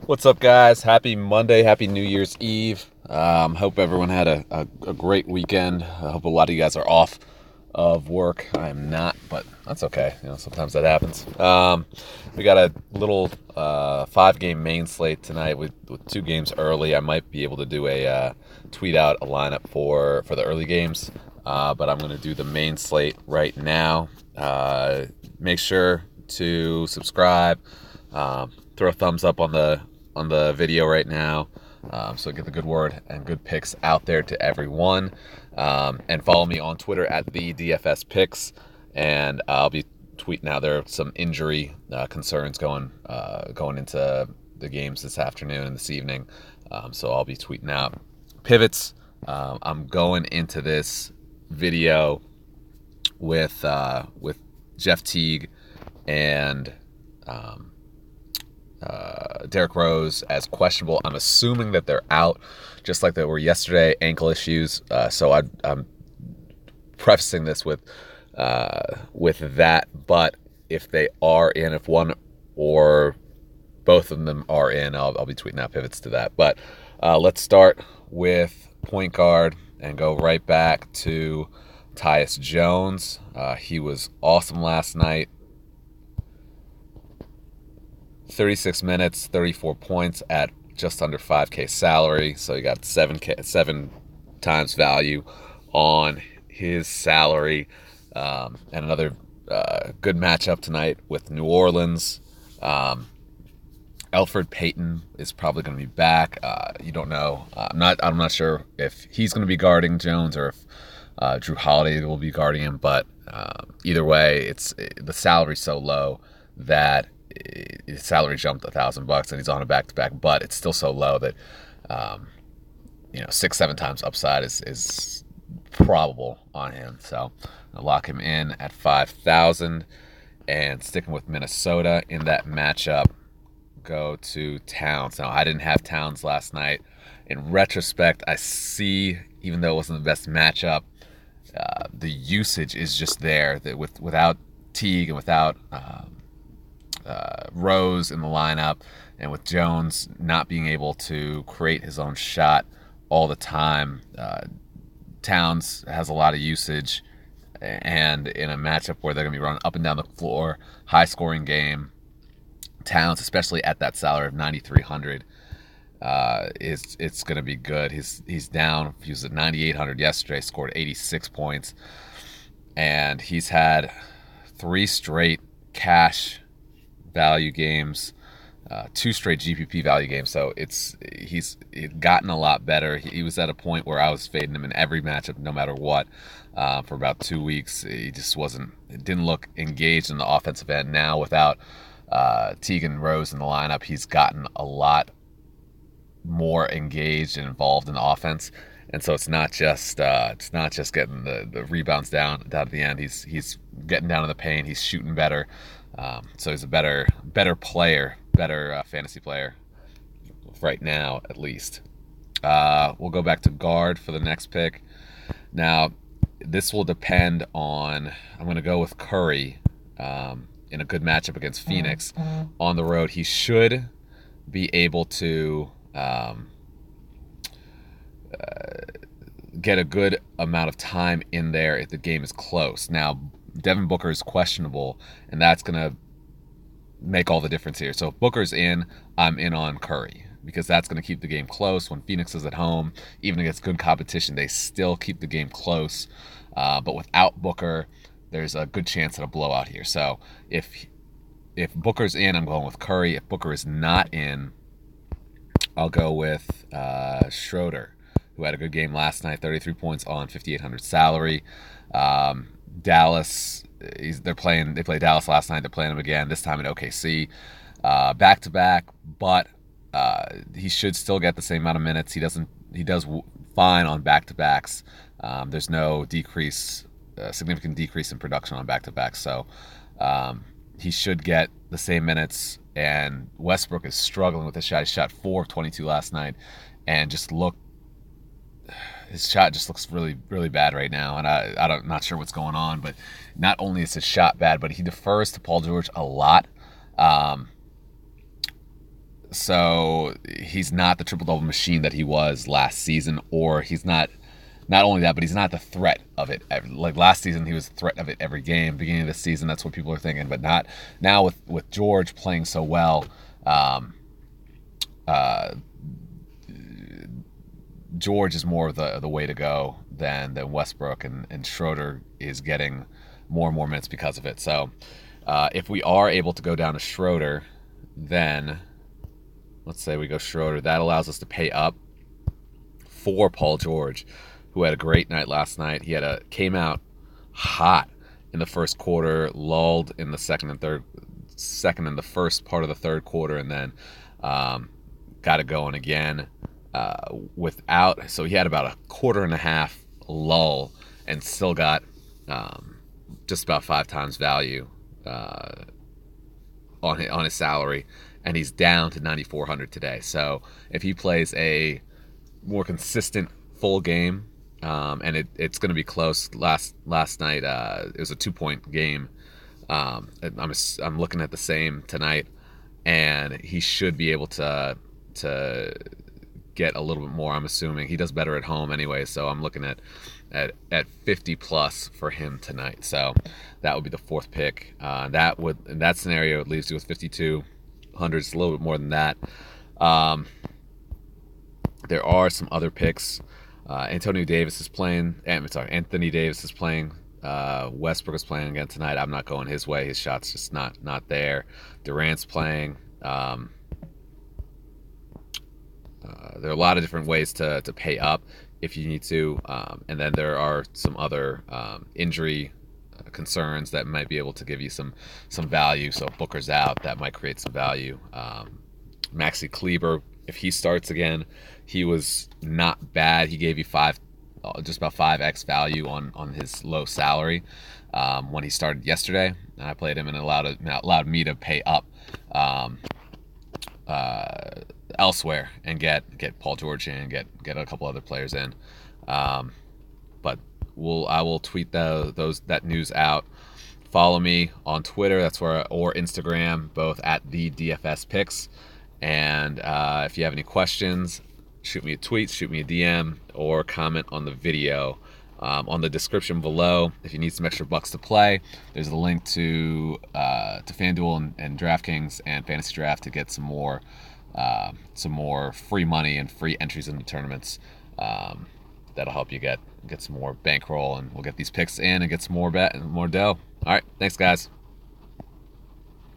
What's up, guys? Happy Monday. Happy New Year's Eve. Hope everyone had a great weekend. I hope a lot of you guys are off of work. I am not, but that's okay. Sometimes that happens. We got a little 5-game main slate tonight with 2 games early. I might be able to do a tweet out a lineup for the early games, but I'm going to do the main slate right now. Make sure to subscribe. Throw a thumbs up on the video right now, so get the good word and good picks out there to everyone. And follow me on Twitter at the DFS Picks, and I'll be tweeting out. There are some injury concerns going into the games this afternoon and this evening, so I'll be tweeting out pivots. I'm going into this video with Jeff Teague and Derrick Rose as questionable. I'm assuming that they're out, just like they were yesterday, ankle issues. So I'm prefacing this with that. But if they are in, if one or both of them are in, I'll be tweeting out pivots to that. But let's start with point guard and go right back to Tyus Jones. He was awesome last night. 36 minutes, 34 points at just under 5K salary. So you got 7 times value on his salary. And another good matchup tonight with New Orleans. Elfrid Payton is probably going to be back. You don't know. I'm not sure if he's going to be guarding Jones or if Drew Holiday will be guarding him. But either way, the salary's so low that his salary jumped $1,000 and he's on a back-to-back, but it's still so low that 6-7 times upside is probable on him. So I'll lock him in at 5,000. And sticking with Minnesota in that matchup, go to Towns. Now, I didn't have Towns last night. In retrospect, I see, even though it wasn't the best matchup, the usage is just there. That without Teague and without Rose in the lineup, and with Jones not being able to create his own shot all the time, Towns has a lot of usage, and in a matchup where they're going to be running up and down the floor, high-scoring game, Towns, especially at that salary of $9,300, it's going to be good. He's down. He was at $9,800 yesterday, scored 86 points, and he's had 3 straight cash value games, 2 straight GPP value games. So he's gotten a lot better. He was at a point where I was fading him in every matchup, no matter what, for about 2 weeks. He just didn't look engaged in the offensive end. Now, without Teague and Rose in the lineup, he's gotten a lot more engaged and involved in the offense. And so it's not just getting the rebounds down at the end. He's getting down to the paint. He's shooting better. So he's a better player, better fantasy player right now, at least. We'll go back to guard for the next pick. Now, this will depend on. I'm going to go with Curry in a good matchup against Phoenix on the road. He should be able to get a good amount of time in there if the game is close. Now, Devin Booker is questionable, and that's going to make all the difference here. So if Booker's in, I'm in on Curry, because that's going to keep the game close. When Phoenix is at home, even against good competition, they still keep the game close. But without Booker, there's a good chance at a blowout here. So if Booker's in, I'm going with Curry. If Booker is not in, I'll go with Schroeder, who had a good game last night, 33 points on $5,800 salary. Dallas, they played Dallas last night. They're playing them again, this time at OKC. Back-to-back, but he should still get the same amount of minutes. He does fine on back-to-backs. There's no significant decrease in production on back-to-backs, so he should get the same minutes. And Westbrook is struggling with his shot. He shot 4 of 22 last night, and his shot just looks really, really bad right now, and I'm not sure what's going on. But not only is his shot bad, but he defers to Paul George a lot. So he's not the triple double machine that he was last season, or he's not. Not only that, but he's not the threat of it. Like last season, he was the threat of it every game. Beginning of the season, that's what people are thinking, but not now with George playing so well. Uh, George is more of the way to go than Westbrook, and Schroeder is getting more and more minutes because of it. So if we are able to go down to Schroeder, then let's say we go Schroeder, that allows us to pay up for Paul George, who had a great night last night. He came out hot in the first quarter, lulled in the second and the first part of the third quarter, and then got it going again. So he had about a quarter and a half lull, and still got just about 5 times value on his salary, and he's down to 9,400 today. So if he plays a more consistent full game, and it's going to be close. Last night it was a 2-point game. I'm looking at the same tonight, and he should be able to get a little bit more. I'm assuming he does better at home anyway, so I'm looking at 50 plus for him tonight. So that would be the 4th pick. In that scenario, it leaves you with 5,200. It's a little bit more than that. There are some other picks. Anthony Davis is playing. Westbrook is playing again tonight. I'm not going his way. His shot's just not there. Durant's playing. There are a lot of different ways to pay up if you need to. And then there are some other injury concerns that might be able to give you some value. So if Booker's out, that might create some value. Maxi Kleber, if he starts again, he was not bad. He gave you just about 5x value on his low salary when he started yesterday. I played him and it allowed me to pay up elsewhere and get Paul George in, and get a couple other players in. But I will tweet that news out. Follow me on Twitter, or Instagram, both at the DFS Picks. And if you have any questions, shoot me a tweet, shoot me a DM, or comment on the video. On the description below, if you need some extra bucks to play, there's a link to FanDuel and DraftKings and Fantasy Draft to get some more free money and free entries into tournaments. That'll help you get some more bankroll, and we'll get these picks in and get some more dough. All right, thanks guys.